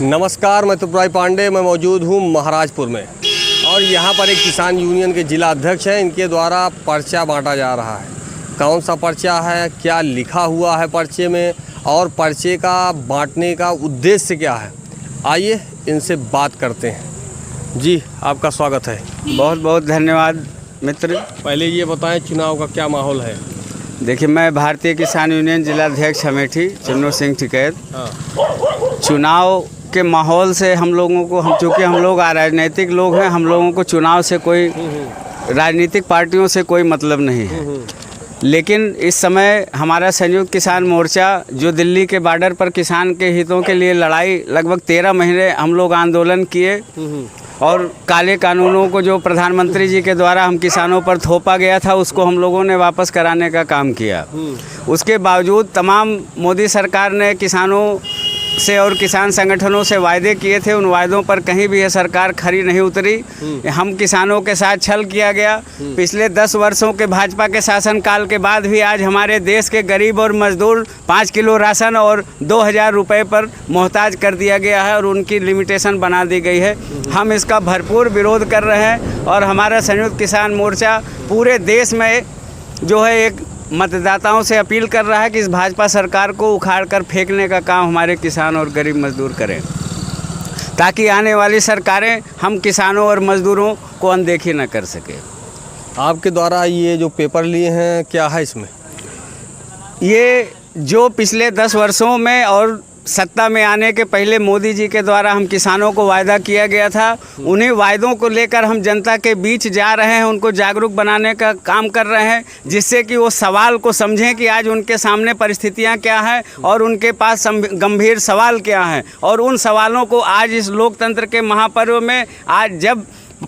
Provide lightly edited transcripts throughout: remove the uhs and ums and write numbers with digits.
नमस्कार, मैं त्रिपुरारी पांडे। मैं मौजूद हूँ महाराजपुर में और यहाँ पर एक किसान यूनियन के जिला अध्यक्ष हैं। इनके द्वारा पर्चा बांटा जा रहा है। कौन सा पर्चा है, क्या लिखा हुआ है पर्चे में और पर्चे का बांटने का उद्देश्य क्या है, आइए इनसे बात करते हैं। जी, आपका स्वागत है। बहुत बहुत धन्यवाद मित्र। पहले ये बताएं, चुनाव का क्या माहौल है? देखिए, मैं भारतीय किसान यूनियन जिला अध्यक्ष अमेठी चुन्नू सिंह टिकैत। चुनाव के माहौल से हम लोगों को, चूँकि हम लोग राजनीतिक लोग हैं, हम लोगों को चुनाव से कोई, राजनीतिक पार्टियों से कोई मतलब नहीं है। लेकिन इस समय हमारा संयुक्त किसान मोर्चा, जो दिल्ली के बॉर्डर पर किसान के हितों के लिए लड़ाई, लगभग 13 महीने हम लोग आंदोलन किए और काले कानूनों को जो प्रधानमंत्री जी के द्वारा हम किसानों पर थोपा गया था, उसको हम लोगों ने वापस कराने का काम किया। उसके बावजूद तमाम मोदी सरकार ने किसानों से और किसान संगठनों से वायदे किए थे, उन वायदों पर कहीं भी यह सरकार खरी नहीं उतरी। हम किसानों के साथ छल किया गया। पिछले 10 वर्षों के भाजपा के शासनकाल के बाद भी आज हमारे देश के गरीब और मजदूर 5 किलो राशन और 2000 रुपये पर मोहताज कर दिया गया है और उनकी लिमिटेशन बना दी गई है। हम इसका भरपूर विरोध कर रहे हैं और हमारा संयुक्त किसान मोर्चा पूरे देश में जो है एक मतदाताओं से अपील कर रहा है कि इस भाजपा सरकार को उखाड़ कर फेंकने का काम हमारे किसान और गरीब मजदूर करें, ताकि आने वाली सरकारें हम किसानों और मजदूरों को अनदेखी न कर सके। आपके द्वारा ये जो पेपर लिए हैं, क्या है इसमें? ये जो पिछले 10 वर्षों में और सत्ता में आने के पहले मोदी जी के द्वारा हम किसानों को वायदा किया गया था, उन्हीं वायदों को लेकर हम जनता के बीच जा रहे हैं, उनको जागरूक बनाने का काम कर रहे हैं, जिससे कि वो सवाल को समझें कि आज उनके सामने परिस्थितियां क्या हैं और उनके पास गंभीर सवाल क्या हैं। और उन सवालों को आज इस लोकतंत्र के महापर्व में, आज जब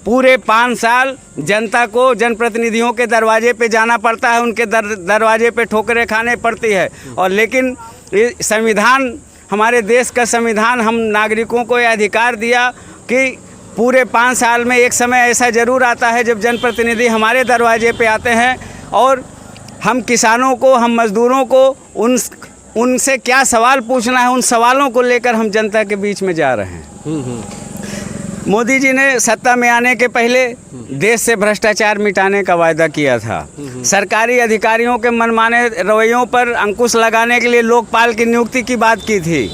पूरे 5 साल जनता को जनप्रतिनिधियों के दरवाजे पे जाना पड़ता है, उनके दरवाजे पे ठोकरें खाने पड़ती है, और लेकिन संविधान, हमारे देश का संविधान हम नागरिकों को यह अधिकार दिया कि पूरे 5 साल में एक समय ऐसा ज़रूर आता है जब जनप्रतिनिधि हमारे दरवाजे पे आते हैं और हम किसानों को, हम मज़दूरों को उनसे क्या सवाल पूछना है, उन सवालों को लेकर हम जनता के बीच में जा रहे हैं। मोदी जी ने सत्ता में आने के पहले देश से भ्रष्टाचार मिटाने का वायदा किया था। सरकारी अधिकारियों के मनमाने रवैयों पर अंकुश लगाने के लिए लोकपाल की नियुक्ति की बात की थी।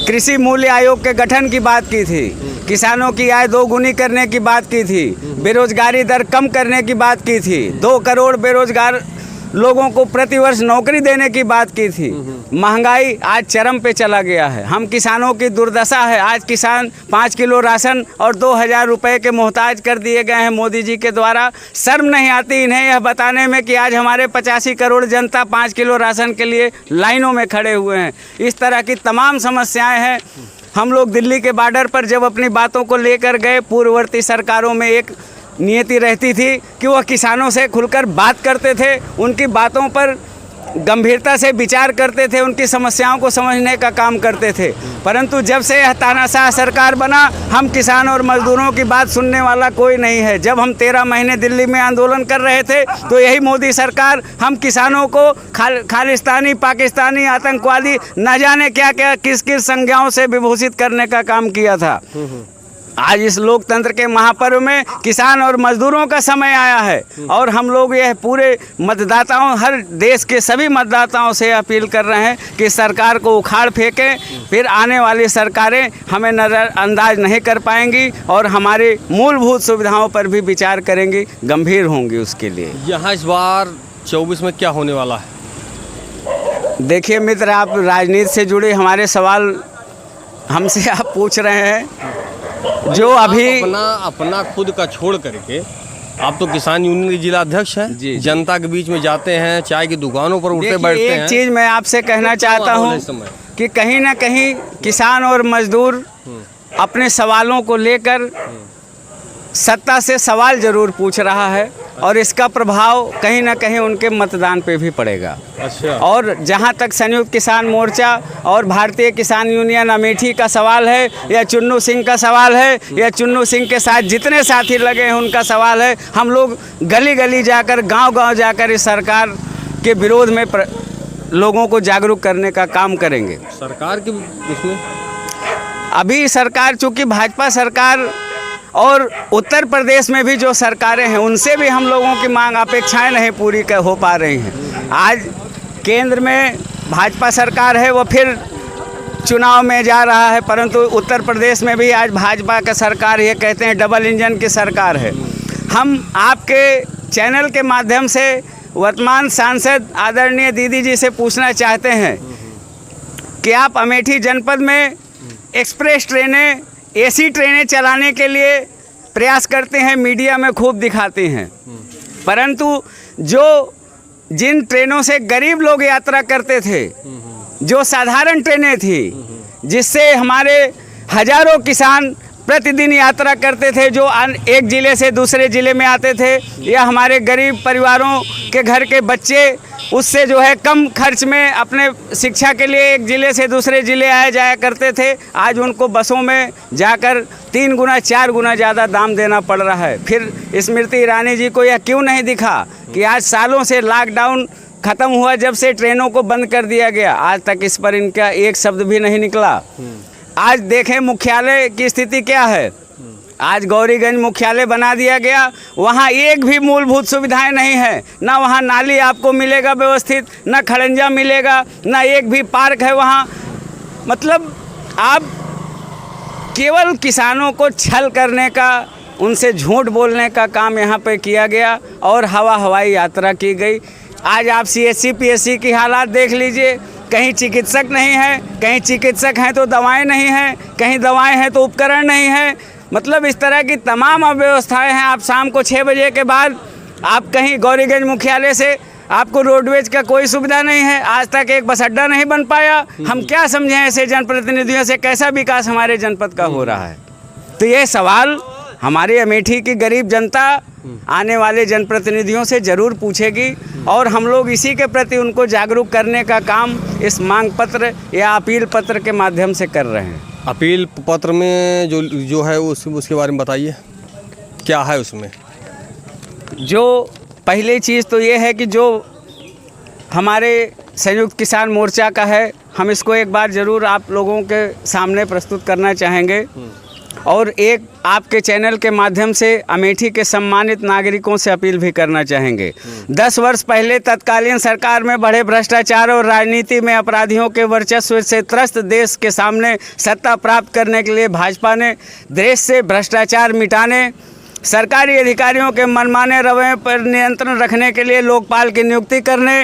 कृषि मूल्य आयोग के गठन की बात की थी। किसानों की आय 2 गुनी करने की बात की थी। बेरोजगारी दर कम करने की बात की थी। 2 करोड़ बेरोजगार लोगों को प्रतिवर्ष नौकरी देने की बात की थी। महंगाई आज चरम पे चला गया है। हम किसानों की दुर्दशा है। आज किसान 5 किलो राशन और 2000 रुपये के मोहताज कर दिए गए हैं मोदी जी के द्वारा। शर्म नहीं आती इन्हें यह बताने में कि आज हमारे 85 करोड़ जनता 5 किलो राशन के लिए लाइनों में खड़े हुए हैं। इस तरह की तमाम समस्याएं हैं। हम लोग दिल्ली के बॉर्डर पर जब अपनी बातों को लेकर गए, पूर्ववर्ती सरकारों में एक नियति रहती थी कि वह किसानों से खुलकर बात करते थे, उनकी बातों पर गंभीरता से विचार करते थे, उनकी समस्याओं को समझने का काम करते थे। परंतु जब से यह तानाशाह सरकार बना, हम किसान और मजदूरों की बात सुनने वाला कोई नहीं है। जब हम 13 महीने दिल्ली में आंदोलन कर रहे थे तो यही मोदी सरकार हम किसानों को खालिस्तानी, पाकिस्तानी, आतंकवादी, न जाने क्या क्या किस किस संज्ञाओं से विभूषित करने का काम किया था। आज इस लोकतंत्र के महापर्व में किसान और मजदूरों का समय आया है और हम लोग यह पूरे मतदाताओं, हर देश के सभी मतदाताओं से अपील कर रहे हैं कि सरकार को उखाड़ फेंकें। फिर आने वाली सरकारें हमें नज़रअंदाज नहीं कर पाएंगी और हमारी मूलभूत सुविधाओं पर भी विचार करेंगी, गंभीर होंगी उसके लिए। यहाँ इस बार 24 में क्या होने वाला है? देखिए मित्र, आप राजनीति से जुड़े हमारे सवाल हमसे आप पूछ रहे हैं। जो अभी अपना खुद का छोड़ करके, आप तो किसान यूनियन के जिला अध्यक्ष हैं, जनता के बीच में जाते हैं, चाय की दुकानों पर उठते बैठते हैं। एक चीज़ मैं आपसे कहना चाहता हूं कि कहीं ना कहीं किसान और मजदूर अपने सवालों को लेकर सत्ता से सवाल ज़रूर पूछ रहा है और इसका प्रभाव कहीं ना कहीं उनके मतदान पे भी पड़ेगा। अच्छा। और जहां तक संयुक्त किसान मोर्चा और भारतीय किसान यूनियन अमेठी का सवाल है या चुन्नू सिंह का सवाल है या चुन्नू सिंह के साथ जितने साथी लगे हैं उनका सवाल है, हम लोग गली गली जाकर, गांव-गांव जाकर इस सरकार के विरोध में लोगों को जागरूक करने का काम करेंगे। सरकार की उसमें अभी सरकार, चूँकि भाजपा सरकार और उत्तर प्रदेश में भी जो सरकारें हैं उनसे भी हम लोगों की मांग अपेक्षाएं नहीं पूरी हो पा रही हैं। आज केंद्र में भाजपा सरकार है, वो फिर चुनाव में जा रहा है, परंतु उत्तर प्रदेश में भी आज भाजपा का सरकार, ये कहते हैं डबल इंजन की सरकार है। हम आपके चैनल के माध्यम से वर्तमान सांसद आदरणीय दीदी जी से पूछना चाहते हैं कि आप अमेठी जनपद में एक्सप्रेस ट्रेनें, एसी ट्रेनें चलाने के लिए प्रयास करते हैं, मीडिया में खूब दिखाते हैं, परंतु जिन ट्रेनों से गरीब लोग यात्रा करते थे, जो साधारण ट्रेनें थी जिससे हमारे हजारों किसान प्रतिदिन यात्रा करते थे, जो एक ज़िले से दूसरे ज़िले में आते थे, या हमारे गरीब परिवारों के घर के बच्चे उससे जो है कम खर्च में अपने शिक्षा के लिए एक ज़िले से दूसरे ज़िले आया जाया करते थे, आज उनको बसों में जाकर 3 गुना 4 गुना ज़्यादा दाम देना पड़ रहा है। फिर स्मृति ईरानी जी को यह क्यों नहीं दिखा कि आज सालों से लॉकडाउन ख़त्म हुआ, जब से ट्रेनों को बंद कर दिया गया, आज तक इस पर इनका एक शब्द भी नहीं निकला। आज देखें मुख्यालय की स्थिति क्या है। आज गौरीगंज मुख्यालय बना दिया गया, वहाँ एक भी मूलभूत सुविधाएं नहीं है, ना वहाँ नाली आपको मिलेगा व्यवस्थित, ना खड़ंजा मिलेगा, ना एक भी पार्क है वहाँ। मतलब आप केवल किसानों को छल करने का, उनसे झूठ बोलने का काम यहाँ पे किया गया और हवाई यात्रा की गई। आज आप CSC PSC की हालात देख लीजिए, कहीं चिकित्सक नहीं है, कहीं चिकित्सक हैं तो दवाएं नहीं हैं, कहीं दवाएं हैं तो उपकरण नहीं है। मतलब इस तरह की तमाम अव्यवस्थाएं हैं। आप शाम को 6 बजे के बाद आप कहीं गौरीगंज मुख्यालय से आपको रोडवेज का कोई सुविधा नहीं है, आज तक एक बस अड्डा नहीं बन पाया। हम क्या समझें ऐसे जनप्रतिनिधियों से, कैसा विकास हमारे जनपद का हो रहा है? तो ये सवाल हमारी अमेठी की गरीब जनता आने वाले जनप्रतिनिधियों से ज़रूर पूछेगी और हम लोग इसी के प्रति उनको जागरूक करने का काम इस मांग पत्र या अपील पत्र के माध्यम से कर रहे हैं। अपील पत्र में जो है उसके बारे में बताइए, क्या है उसमें? जो पहली चीज़ तो ये है कि जो हमारे संयुक्त किसान मोर्चा का है, हम इसको एक बार ज़रूर आप लोगों के सामने प्रस्तुत करना चाहेंगे और एक आपके चैनल के माध्यम से अमेठी के सम्मानित नागरिकों से अपील भी करना चाहेंगे। 10 वर्ष पहले तत्कालीन सरकार में बढ़े भ्रष्टाचार और राजनीति में अपराधियों के वर्चस्व से त्रस्त देश के सामने सत्ता प्राप्त करने के लिए भाजपा ने देश से भ्रष्टाचार मिटाने, सरकारी अधिकारियों के मनमाने रवैये पर नियंत्रण रखने के लिए लोकपाल की नियुक्ति करने,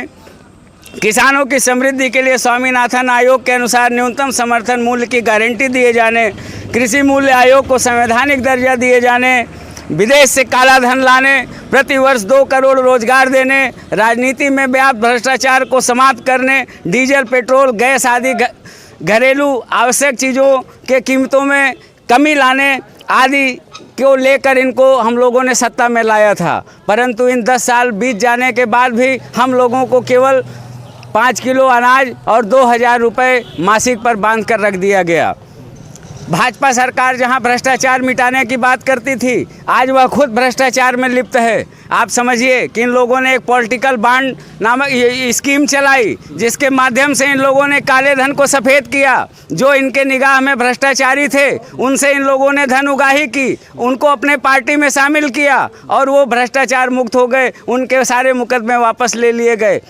किसानों की समृद्धि के लिए स्वामीनाथन आयोग के अनुसार न्यूनतम समर्थन मूल्य की गारंटी दिए जाने, कृषि मूल्य आयोग को संवैधानिक दर्जा दिए जाने, विदेश से काला धन लाने, प्रतिवर्ष 2 करोड़ रोजगार देने, राजनीति में व्याप्त भ्रष्टाचार को समाप्त करने, डीजल, पेट्रोल, गैस आदि घरेलू आवश्यक चीज़ों के कीमतों में कमी लाने आदि को लेकर इनको हम लोगों ने सत्ता में लाया था। परंतु इन 10 साल बीत जाने के बाद भी हम लोगों को केवल 5 किलो अनाज और 2000 रुपये मासिक पर बांध कर रख दिया गया। भाजपा सरकार जहां भ्रष्टाचार मिटाने की बात करती थी, आज वह खुद भ्रष्टाचार में लिप्त है। आप समझिए कि इन लोगों ने एक पॉलिटिकल बॉन्ड नामक स्कीम चलाई, जिसके माध्यम से इन लोगों ने काले धन को सफ़ेद किया। जो इनके निगाह में भ्रष्टाचारी थे, उनसे इन लोगों ने धन उगाही की, उनको अपने पार्टी में शामिल किया और वो भ्रष्टाचार मुक्त हो गए। उनके सारे मुकदमे वापस ले लिए गए।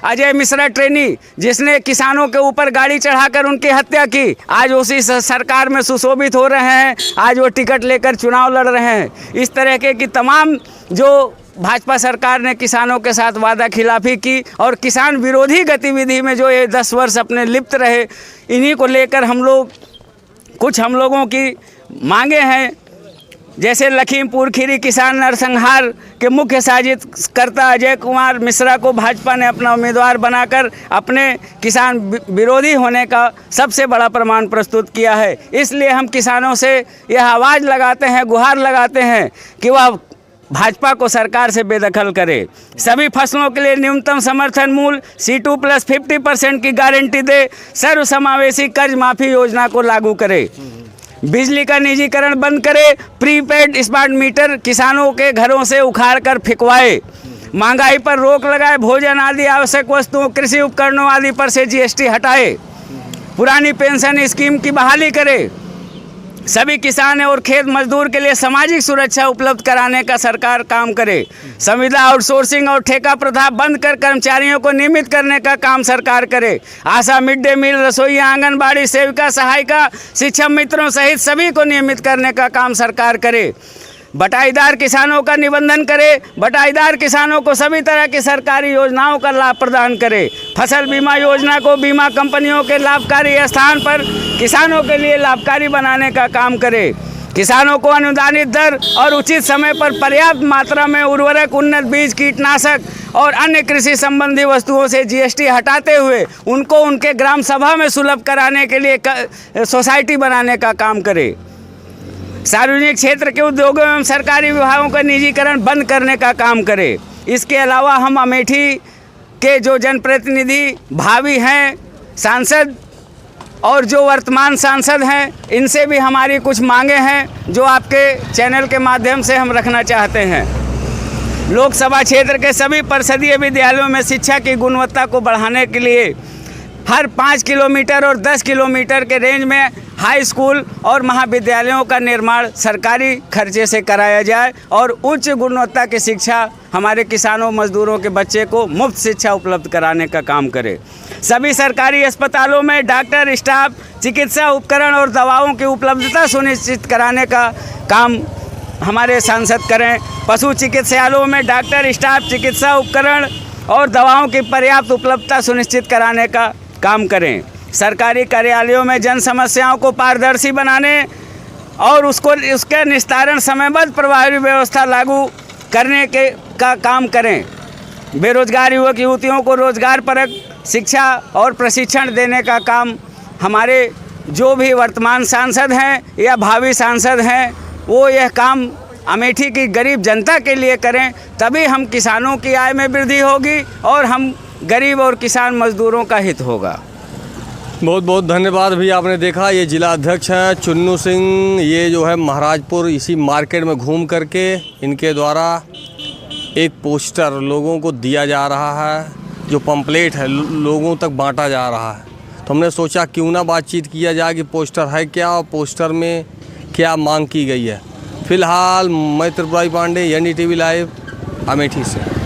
अजय मिश्रा ट्रेनी, जिसने किसानों के ऊपर गाड़ी चढ़ाकर उनकी हत्या की, आज उसी सरकार में सुशोभित हो रहे हैं, आज वो टिकट लेकर चुनाव लड़ रहे हैं। इस तरह की तमाम जो भाजपा सरकार ने किसानों के साथ वादा खिलाफी की और किसान विरोधी गतिविधि में जो ये 10 वर्ष अपने लिप्त रहे, इन्हीं को लेकर हम लोगों की मांगे हैं। जैसे लखीमपुर खीरी किसान नरसंहार के मुख्य साजिशकर्ता अजय कुमार मिश्रा को भाजपा ने अपना उम्मीदवार बनाकर अपने किसान विरोधी होने का सबसे बड़ा प्रमाण प्रस्तुत किया है। इसलिए हम किसानों से यह आवाज़ लगाते हैं, गुहार लगाते हैं कि वह भाजपा को सरकार से बेदखल करे, सभी फसलों के लिए न्यूनतम समर्थन मूल्य C2 + 50% की गारंटी दे, सर्वसमावेशी कर्ज माफ़ी योजना को लागू करे, बिजली का निजीकरण बंद करे, प्रीपेड स्मार्ट मीटर किसानों के घरों से उखाड़ कर फेंकवाए, महंगाई पर रोक लगाए, भोजन आदि आवश्यक वस्तुओं, कृषि उपकरणों आदि पर से GST हटाए, पुरानी पेंशन स्कीम की बहाली करे, सभी किसान और खेत मजदूर के लिए सामाजिक सुरक्षा उपलब्ध कराने का सरकार काम करे। संविदा आउटसोर्सिंग और ठेका प्रथा बंद कर कर्मचारियों को नियमित करने का काम सरकार करे। आशा, मिड डे मील, रसोईया, आंगनबाड़ी सेविका, सहायिका, शिक्षक मित्रों सहित सभी को नियमित करने का काम सरकार करे। बटाईदार किसानों का निबंधन करे। बटाईदार किसानों को सभी तरह की सरकारी योजनाओं का लाभ प्रदान करे। फसल बीमा योजना को बीमा कंपनियों के लाभकारी स्थान पर किसानों के लिए लाभकारी बनाने का काम करे। किसानों को अनुदानित दर और उचित समय पर पर्याप्त मात्रा में उर्वरक, उन्नत बीज, कीटनाशक और अन्य कृषि संबंधी वस्तुओं से जीएसटी हटाते हुए उनको उनके ग्राम सभा में सुलभ कराने के लिए सोसाइटी बनाने का काम करे। सार्वजनिक क्षेत्र के उद्योगों एवं सरकारी विभागों का निजीकरण बंद करने का काम करे। इसके अलावा हम अमेठी के जो जनप्रतिनिधि भावी हैं सांसद और जो वर्तमान सांसद हैं, इनसे भी हमारी कुछ मांगे हैं जो आपके चैनल के माध्यम से हम रखना चाहते हैं। लोकसभा क्षेत्र के सभी परिषदीय विद्यालयों में शिक्षा की गुणवत्ता को बढ़ाने के लिए हर 5 किलोमीटर और 10 किलोमीटर के रेंज में हाई स्कूल और महाविद्यालयों का निर्माण सरकारी खर्चे से कराया जाए और उच्च गुणवत्ता की शिक्षा हमारे किसानों मजदूरों के बच्चे को मुफ्त शिक्षा उपलब्ध कराने का काम करे। सभी सरकारी अस्पतालों में डॉक्टर, स्टाफ, चिकित्सा उपकरण और दवाओं की उपलब्धता सुनिश्चित कराने का काम हमारे सांसद करें। पशु चिकित्सालयों में डॉक्टर, स्टाफ, चिकित्सा उपकरण और दवाओं की पर्याप्त उपलब्धता सुनिश्चित कराने का काम करें। सरकारी कार्यालयों में जन समस्याओं को पारदर्शी बनाने और उसके निस्तारण समयबद्ध प्रभावी व्यवस्था लागू करने का काम करें। बेरोजगार युवक युवतियों को रोजगार परक शिक्षा और प्रशिक्षण देने का काम हमारे जो भी वर्तमान सांसद हैं या भावी सांसद हैं वो यह काम अमेठी की गरीब जनता के लिए करें, तभी हम किसानों की आय में वृद्धि होगी और हम गरीब और किसान मजदूरों का हित होगा। बहुत बहुत धन्यवाद भैया। आपने देखा ये जिला अध्यक्ष हैं चुन्नू सिंह, ये जो है महाराजपुर इसी मार्केट में घूम करके इनके द्वारा एक पोस्टर लोगों को दिया जा रहा है, जो पंपलेट है लोगों तक बांटा जा रहा है। तो हमने सोचा क्यों ना बातचीत किया जाए कि पोस्टर है क्या और पोस्टर में क्या मांग की गई है। फिलहाल मैं त्रिपुरारी पांडे, NDTV लाइव, अमेठी से।